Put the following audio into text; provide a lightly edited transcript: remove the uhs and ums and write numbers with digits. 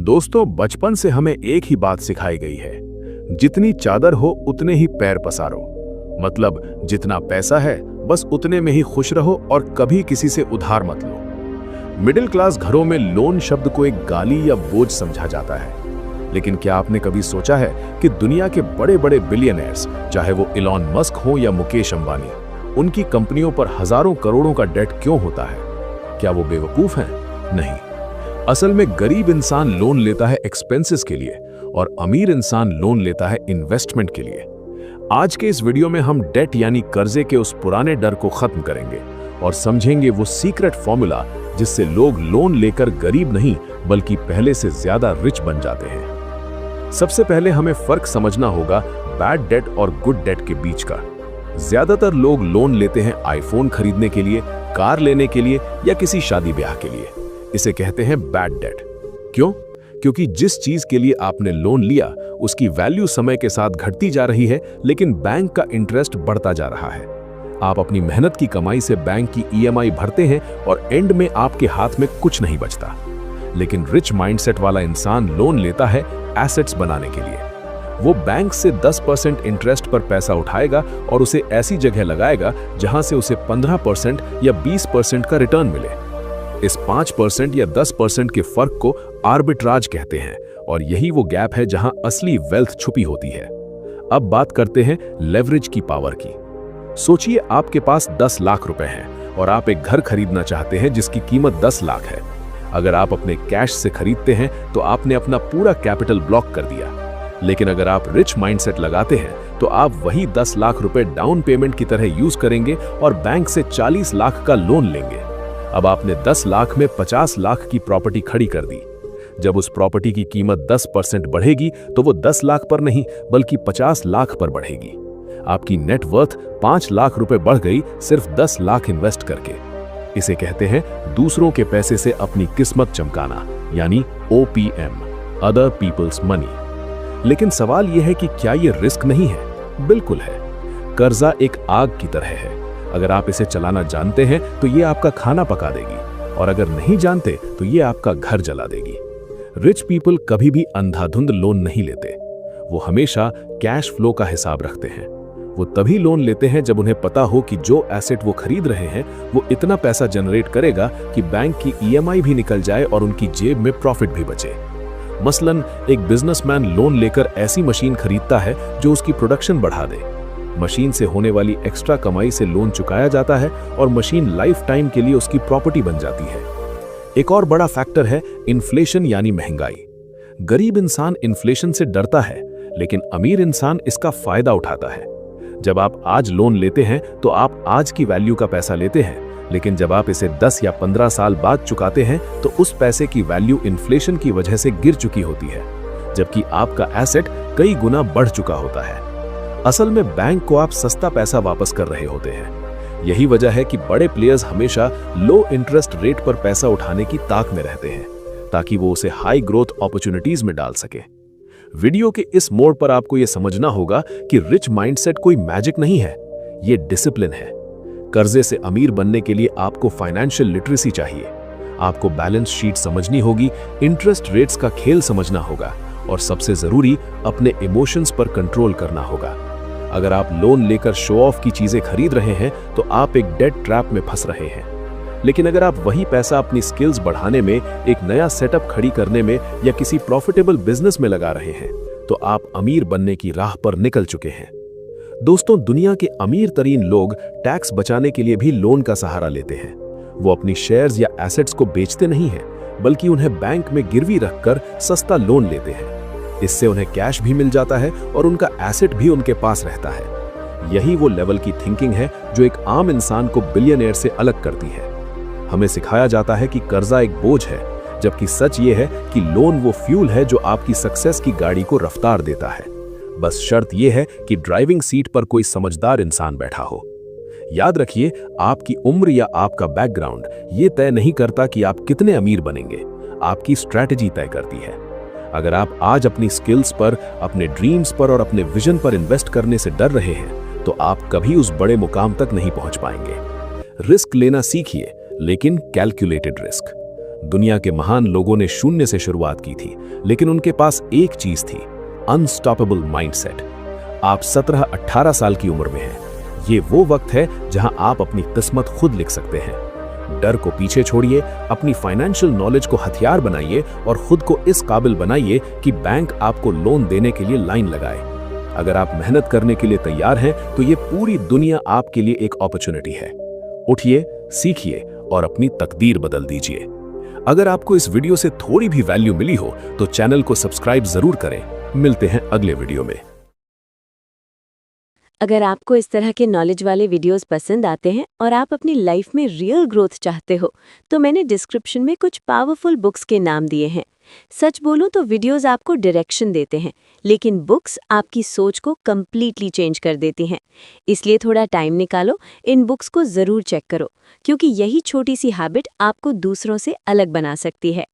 दोस्तों, बचपन से हमें एक ही बात सिखाई गई है, जितनी चादर हो उतने ही पैर पसारो। मतलब जितना पैसा है बस उतने में ही खुश रहो और कभी किसी से उधार मत लो। मिडिल क्लास घरों में लोन शब्द को एक गाली या बोझ समझा जाता है। लेकिन क्या आपने कभी सोचा है कि दुनिया के बड़े बड़े बिलियनर्स, चाहे वो इलॉन मस्क हो या मुकेश अंबानी, उनकी कंपनियों पर हजारों करोड़ों का डेट क्यों होता है? क्या वो बेवकूफ हैं? नहीं। असल में गरीब इंसान लोन लेता है एक्सपेंसेस के लिए और अमीर इंसान लोन लेता है इन्वेस्टमेंट के लिए। आज के इस वीडियो में हम डेट यानी कर्जे के उस पुराने डर को खत्म करेंगे और समझेंगे वो सीक्रेट फॉर्मूला जिससे लोग लोन लेकर गरीब नहीं बल्कि पहले से ज्यादा रिच बन जाते हैं। सबसे पहले हमें फर्क समझना होगा बैड डेट और गुड डेट के बीच का। ज्यादातर लोग लोन लेते हैं आईफोन खरीदने के लिए, कार लेने के लिए या किसी शादी ब्याह के लिए। इसे कहते हैं बैड डेट। क्यों? क्योंकि जिस चीज के लिए आपने लोन लिया उसकी वैल्यू समय के साथ घटती जा रही है, लेकिन बैंक का इंटरेस्ट बढ़ता जा रहा है। आप अपनी मेहनत की कमाई से बैंक की ईएमआई भरते हैं और एंड में आपके हाथ में कुछ नहीं बचता। लेकिन रिच माइंडसेट वाला इंसान लोन लेता है एसेट्स बनाने के लिए। वो बैंक से 10% इंटरेस्ट पर पैसा उठाएगा और उसे ऐसी जगह लगाएगा जहां से उसे 15% या 20% का रिटर्न मिले। इस 5% या 10% के फर्क को आर्बिट्राज कहते हैं और यही वो गैप है जहां असली वेल्थ छुपी होती है। अब बात करते हैं लेवरेज की पावर की। सोचिए आपके पास 10 लाख रुपए हैं और आप एक घर खरीदना चाहते हैं जिसकी कीमत 10 लाख है। अगर आप अपने कैश से खरीदते हैं तो आपने अपना पूरा कैपिटल ब्लॉक कर दिया। लेकिन अगर आप रिच माइंडसेट लगाते हैं तो आप वही 10 लाख रुपए डाउन पेमेंट की तरह यूज करेंगे और बैंक से 40 लाख का लोन लेंगे। अब आपने 10 लाख में 50 लाख की प्रॉपर्टी खड़ी कर दी। जब उस प्रॉपर्टी की कीमत 10% बढ़ेगी तो वो 10 लाख पर नहीं बल्कि 50 लाख पर बढ़ेगी। आपकी नेट वर्थ 5 लाख रुपए बढ़ गई सिर्फ 10 लाख इन्वेस्ट करके। इसे कहते हैं दूसरों के पैसे से अपनी किस्मत चमकाना, यानी OPM, अदर पीपल्स मनी। लेकिन सवाल यह है कि क्या यह रिस्क नहीं है? बिल्कुल है। कर्जा एक आग की तरह है। अगर आप इसे चलाना जानते हैं तो ये आपका खाना पका देगी और अगर नहीं जानते तो ये आपका घर जला देगी। रिच पीपल कभी भी अंधाधुंध लोन नहीं लेते। वो हमेशा कैश फ्लो का हिसाब रखते हैं। वो तभी लोन लेते हैं जब उन्हें पता हो कि जो एसेट वो खरीद रहे हैं वो इतना पैसा जनरेट करेगा कि बैंक की ईएमआई भी निकल जाए और उनकी जेब में प्रॉफिट भी बचे। मसलन एक बिजनेसमैन लोन लेकर ऐसी मशीन खरीदता है जो उसकी प्रोडक्शन बढ़ा दे। मशीन से होने वाली एक्स्ट्रा कमाई से लोन चुकाया जाता है और मशीन लाइफ टाइम के लिए उसकी प्रॉपर्टी बन जाती है। एक और बड़ा फैक्टर है इन्फ्लेशन यानी महंगाई। गरीब इंसान इन्फ्लेशन से डरता है लेकिन अमीर इंसान इसका फायदा उठाता है। जब आप आज लोन लेते हैं तो आप आज की वैल्यू का पैसा लेते हैं, लेकिन जब आप इसे 10 या 15 साल बाद चुकाते हैं तो उस पैसे की वैल्यू इन्फ्लेशन की वजह से गिर चुकी होती है, जबकि आपका एसेट कई गुना बढ़ चुका होता है। असल में बैंक को आप सस्ता पैसा वापस कर रहे होते हैं। यही वजह है कि बड़े प्लेयर्स हमेशा लो इंटरेस्ट रेट पर पैसा उठाने की ताक में रहते हैं ताकि वो उसे हाई ग्रोथ अपॉर्चुनिटीज में डाल सके। वीडियो के इस मोड़ पर आपको यह समझना होगा कि रिच माइंडसेट कोई मैजिक नहीं है, ये डिसिप्लिन है। कर्जे से अमीर बनने के लिए आपको फाइनेंशियल लिटरेसी चाहिए। आपको बैलेंस शीट समझनी होगी, इंटरेस्ट रेट्स का खेल समझना होगा और सबसे जरूरी अपने इमोशंस पर कंट्रोल करना होगा। अगर आप लोन लेकर शो ऑफ की चीजें खरीद रहे हैं तो आप एक डेट ट्रैप में फंस रहे हैं। लेकिन अगर आप वही पैसा अपनी स्किल्स बढ़ाने में, एक नया सेटअप खड़ी करने में या किसी प्रॉफिटेबल बिजनेस में लगा रहे हैं तो आप अमीर बनने की राह पर निकल चुके हैं। दोस्तों, दुनिया के अमीर तरीन लोग टैक्स बचाने के लिए भी लोन का सहारा लेते हैं। वो अपनी शेयर्स या एसेट्स को बेचते नहीं हैं बल्कि उन्हें बैंक में गिरवी रखकर सस्ता लोन लेते हैं। इससे उन्हें कैश भी मिल जाता है और उनका एसेट भी उनके पास रहता है। यही वो लेवल की थिंकिंग है जो एक आम इंसान को बिलियनियर से अलग करती है। हमें सिखाया जाता है कि कर्जा एक बोझ है, जबकि सच ये है कि लोन वो फ्यूल है जो आपकी सक्सेस की गाड़ी को रफ्तार देता है। बस शर्त यह है कि ड्राइविंग सीट पर कोई समझदार इंसान बैठा हो। याद रखिए, आपकी उम्र या आपका बैकग्राउंड ये तय नहीं करता कि आप कितने अमीर बनेंगे, आपकी स्ट्रैटेजी तय करती है। अगर आप आज अपनी स्किल्स पर, अपने ड्रीम्स पर और अपने विजन पर इन्वेस्ट करने से डर रहे हैं तो आप कभी उस बड़े मुकाम तक नहीं पहुंच पाएंगे। रिस्क लेना सीखिए, लेकिन कैलकुलेटेड रिस्क। दुनिया के महान लोगों ने शून्य से शुरुआत की थी, लेकिन उनके पास एक चीज थी, अनस्टॉपेबल माइंडसेट। आप 17-18 साल की उम्र में हैं। ये वो वक्त है जहां आप अपनी किस्मत खुद लिख सकते हैं। डर को पीछे छोड़िए, अपनी फाइनेंशियल नॉलेज को हथियार बनाइए और खुद को इस काबिल बनाइए कि बैंक आपको लोन देने के लिए लाइन लगाए। अगर आप मेहनत करने के लिए तैयार हैं, तो ये पूरी दुनिया आपके लिए एक अपॉर्चुनिटी है। उठिए, सीखिए और अपनी तकदीर बदल दीजिए। अगर आपको इस वीडियो से थोड़ी भी वैल्यू मिली हो तो चैनल को सब्सक्राइब जरूर करें। मिलते हैं अगले वीडियो में। अगर आपको इस तरह के नॉलेज वाले वीडियोस पसंद आते हैं और आप अपनी लाइफ में रियल ग्रोथ चाहते हो, तो मैंने डिस्क्रिप्शन में कुछ पावरफुल बुक्स के नाम दिए हैं। सच बोलूं तो वीडियोस आपको डायरेक्शन देते हैं, लेकिन बुक्स आपकी सोच को कम्प्लीटली चेंज कर देती हैं। इसलिए थोड़ा टाइम निकालो, इन बुक्स को ज़रूर चेक करो, क्योंकि यही छोटी सी हैबिट आपको दूसरों से अलग बना सकती है।